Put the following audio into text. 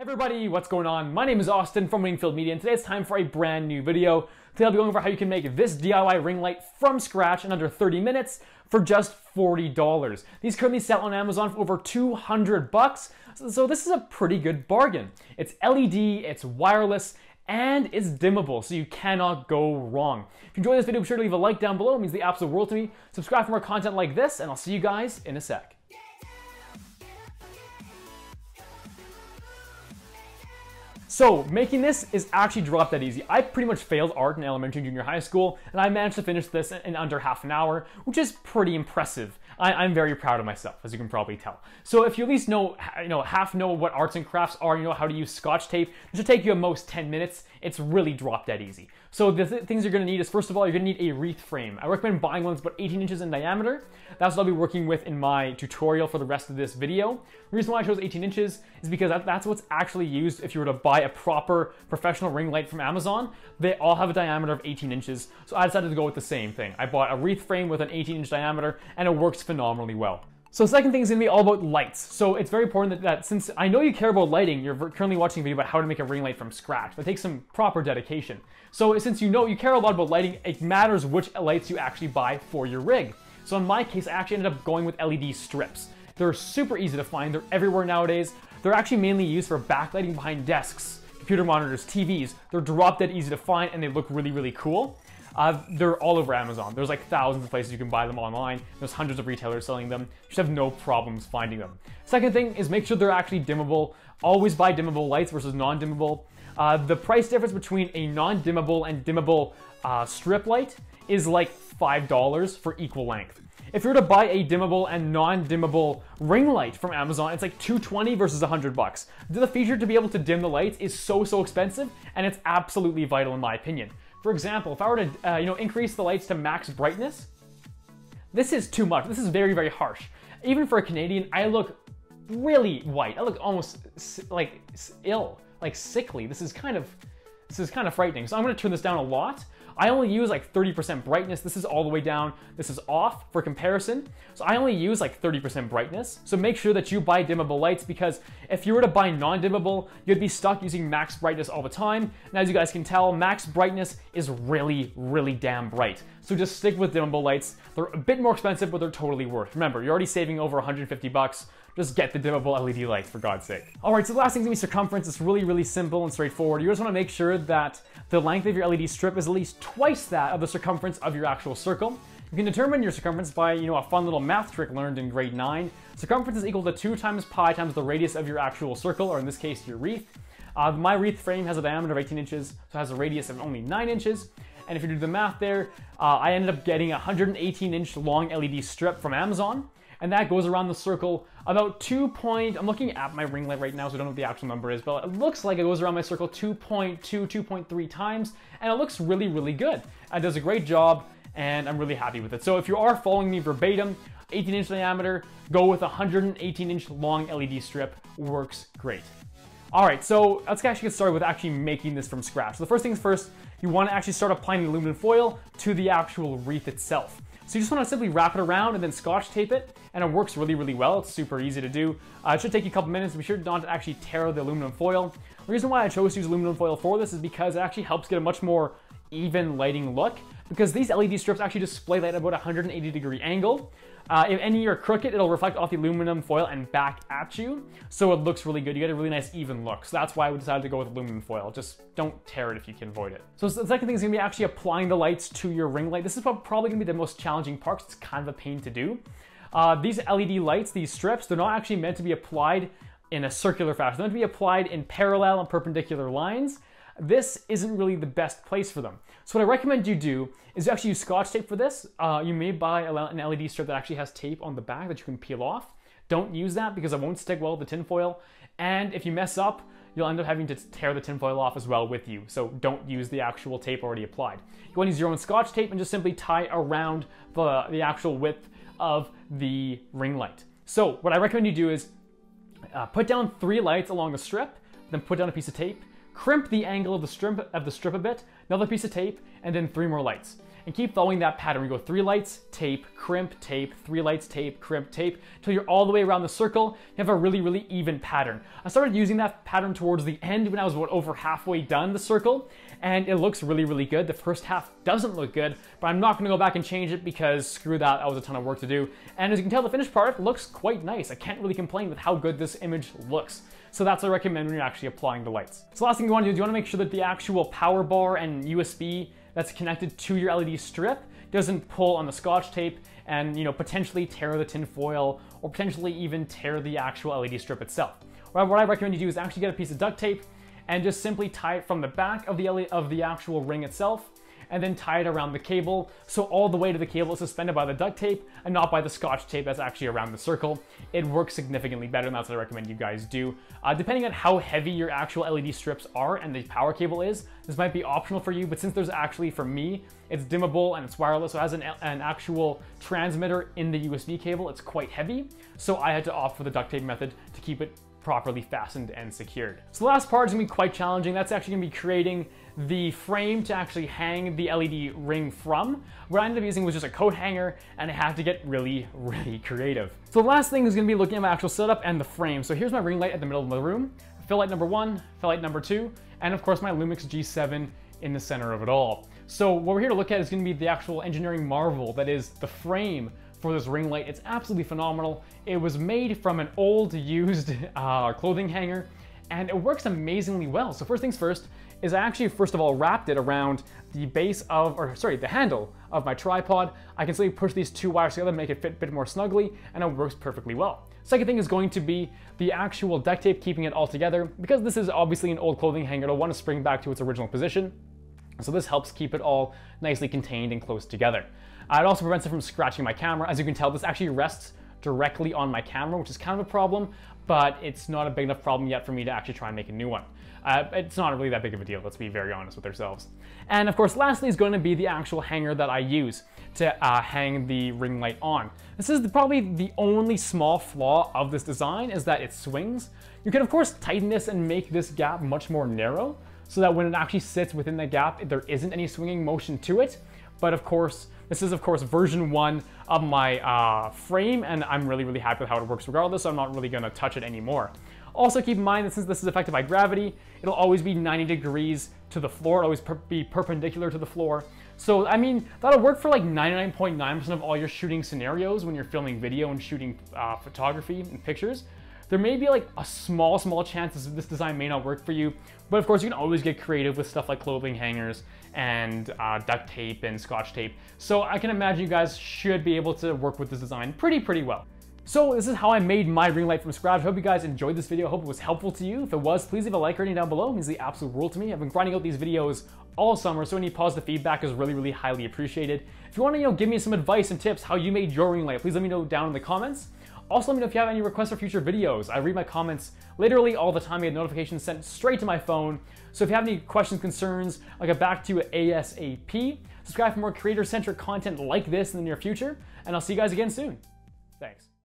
Everybody, what's going on? My name is Austin from Wingfield Media, and today it's time for a brand new video. Today I'll be going over how you can make this DIY ring light from scratch in under 30 minutes for just $40. These currently sell on Amazon for over 200 bucks, so this is a pretty good bargain. It's LED, it's wireless, and it's dimmable, so you cannot go wrong. If you enjoyed this video, be sure to leave a like down below. It means the absolute world to me. Subscribe for more content like this, and I'll see you guys in a sec. So, making this is actually drop dead easy. I pretty much failed art in elementary and junior high school, and I managed to finish this in under half an hour, which is pretty impressive. I'm very proud of myself, as you can probably tell. So if you at least know what arts and crafts are, you know how to use Scotch tape, it should take you at most 10 minutes. It's really drop dead easy. So the things you're gonna need is, first of all, you're gonna need a wreath frame. I recommend buying one that's about 18 inches in diameter. That's what I'll be working with in my tutorial for the rest of this video. The reason why I chose 18 inches is because that's what's actually used if you were to buy a proper professional ring light from Amazon. They all have a diameter of 18 inches, so I decided to go with the same thing. I bought a wreath frame with an 18-inch diameter, and it works phenomenally well. So the second thing is going to be all about lights. So it's very important that since I know you care about lighting, you're currently watching a video about how to make a ring light from scratch. That takes some proper dedication. So since you care a lot about lighting, it matters which lights you actually buy for your rig. So in my case, I actually ended up going with LED strips. They're super easy to find. They're everywhere nowadays. They're actually mainly used for backlighting behind desks, computer monitors, TVs. They're drop dead easy to find, and they look really, really cool. They're all over Amazon. There's like thousands of places you can buy them online. There's hundreds of retailers selling them. You should have no problems finding them. Second thing is make sure they're actually dimmable. Always buy dimmable lights versus non-dimmable. The price difference between a non-dimmable and dimmable strip light is like $5 for equal length. If you were to buy a dimmable and non-dimmable ring light from Amazon, it's like $220 versus 100 bucks. The feature to be able to dim the lights is so expensive, and it's absolutely vital in my opinion. For example, if I were to increase the lights to max brightness, this is too much. This is very harsh. Even for a Canadian, I look really white. I look almost like ill, like sickly. This is kind of frightening. So I'm going to turn this down a lot. I only use like 30% brightness. This is all the way down. This is off for comparison. So I only use like 30% brightness. So make sure that you buy dimmable lights, because if you were to buy non-dimmable, you'd be stuck using max brightness all the time. And as you guys can tell, max brightness is really damn bright. So just stick with dimmable lights. They're a bit more expensive, but they're totally worth. Remember, you're already saving over 150 bucks. Just get the dimmable LED lights, for God's sake. All right, so the last thing is gonna be circumference. It's really simple and straightforward. You just wanna make sure that the length of your LED strip is at least twice that of the circumference of your actual circle. You can determine your circumference by, a fun little math trick learned in grade 9. Circumference is equal to 2 times pi times the radius of your actual circle, or in this case, your wreath. My wreath frame has a diameter of 18 inches, so it has a radius of only 9 inches. And if you do the math there, I ended up getting a 118-inch long LED strip from Amazon. And that goes around the circle about I'm looking at my ring light right now, so I don't know what the actual number is, but it looks like it goes around my circle 2.2, 2.3 times, and it looks really good. It does a great job, and I'm really happy with it. So if you are following me verbatim, 18-inch diameter, go with a 118-inch long LED strip, works great. All right, so let's actually get started with actually making this from scratch. So the first things first, you want to actually start applying the aluminum foil to the actual wreath itself. So you just want to simply wrap it around and then Scotch tape it, and it works really well. It's super easy to do. It should take you a couple minutes. Be sure not to actually tear the aluminum foil. The reason why I chose to use aluminum foil for this is because it actually helps get a much more even lighting look, because these LED strips actually display light at about a 180-degree angle. If any are crooked, it'll reflect off the aluminum foil and back at you, so it looks really good. You get a really nice even look. So that's why we decided to go with aluminum foil. Just don't tear it if you can avoid it. So the second thing is going to be actually applying the lights to your ring light. This is probably going to be the most challenging part. It's kind of a pain to do. These LED lights, these strips, they're not actually meant to be applied in a circular fashion. They're meant to be applied in parallel and perpendicular lines. This isn't really the best place for them. So what I recommend you do is you actually use Scotch tape for this. You may buy an LED strip that actually has tape on the back that you can peel off. Don't use that because it won't stick well with the tinfoil. And if you mess up, you'll end up having to tear the tinfoil off as well with you. So don't use the actual tape already applied. You want to use your own Scotch tape and just simply tie around the actual width of the ring light. So what I recommend you do is put down 3 lights along the strip, then put down a piece of tape, crimp the angle of the strip a bit, another piece of tape, and then 3 more lights. And keep following that pattern. We go 3 lights, tape, crimp, tape, 3 lights, tape, crimp, tape, until you're all the way around the circle. You have a really, really even pattern. I started using that pattern towards the end when I was about over halfway done the circle, and it looks really, really good. The first half doesn't look good, but I'm not gonna go back and change it because screw that was a ton of work to do. And as you can tell, the finished product looks quite nice. I can't really complain with how good this image looks. So that's what I recommend when you're actually applying the lights. So last thing you wanna do is you wanna make sure that the actual power bar and USB that's connected to your LED strip doesn't pull on the Scotch tape and potentially tear the tin foil or potentially even tear the actual LED strip itself. What I recommend you do is actually get a piece of duct tape and just simply tie it from the back of the actual ring itself, and then tie it around the cable, so all the way to the cable is suspended by the duct tape and not by the Scotch tape that's actually around the circle. It works significantly better, and that's what I recommend you guys do. Depending on how heavy your actual LED strips are and the power cable is, this might be optional for you, but since there's actually, for me, it's dimmable and it's wireless, so it has an actual transmitter in the USB cable, it's quite heavy, so I had to opt for the duct tape method to keep it properly fastened and secured. So the last part is gonna be quite challenging. That's actually gonna be creating the frame to actually hang the LED ring from. What I ended up using was just a coat hanger, and I had to get really, really creative. So the last thing is gonna be looking at my actual setup and the frame. So here's my ring light at the middle of the room, fill light number 1, fill light number 2, and of course my Lumix G7 in the center of it all. So what we're here to look at is gonna be the actual engineering marvel that is the frame for this ring light. It's absolutely phenomenal. It was made from an old used clothing hanger, and it works amazingly well. So first things first is I actually first of all wrapped it around the the handle of my tripod. I can simply push these 2 wires together, make it fit a bit more snugly, and it works perfectly well. Second thing is going to be the actual duct tape keeping it all together. Because this is obviously an old clothing hanger, it'll want to spring back to its original position. So this helps keep it all nicely contained and close together. It also prevents it from scratching my camera. As you can tell, this actually rests directly on my camera, which is kind of a problem, but it's not a big enough problem yet for me to actually try and make a new one. It's not really that big of a deal, let's be very honest with ourselves. And of course, lastly is going to be the actual hanger that I use to hang the ring light on. This is probably the only small flaw of this design, is that it swings. You can of course tighten this and make this gap much more narrow, so that when it actually sits within the gap, there isn't any swinging motion to it. But of course, this is of course version 1 of my frame, and I'm really, really happy with how it works regardless, so I'm not really gonna touch it anymore. Also keep in mind that since this is affected by gravity, it'll always be 90 degrees to the floor, it'll always be perpendicular to the floor. So I mean, that'll work for like 99.9% of all your shooting scenarios when you're filming video and shooting photography and pictures. There may be like a small chance this design may not work for you, but of course you can always get creative with stuff like clothing hangers and duct tape and Scotch tape. So I can imagine you guys should be able to work with this design pretty well. So this is how I made my ring light from scratch. I hope you guys enjoyed this video. I hope it was helpful to you. If it was, please leave a like rating down below. It means the absolute world to me. I've been grinding out these videos all summer, so any positive feedback is really, really highly appreciated. If you want to give me some advice and tips how you made your ring light, please let me know down in the comments. Also, let me know if you have any requests for future videos. I read my comments literally all the time. I get notifications sent straight to my phone. So if you have any questions, concerns, I'll get back to you ASAP. Subscribe for more creator-centric content like this in the near future, and I'll see you guys again soon. Thanks.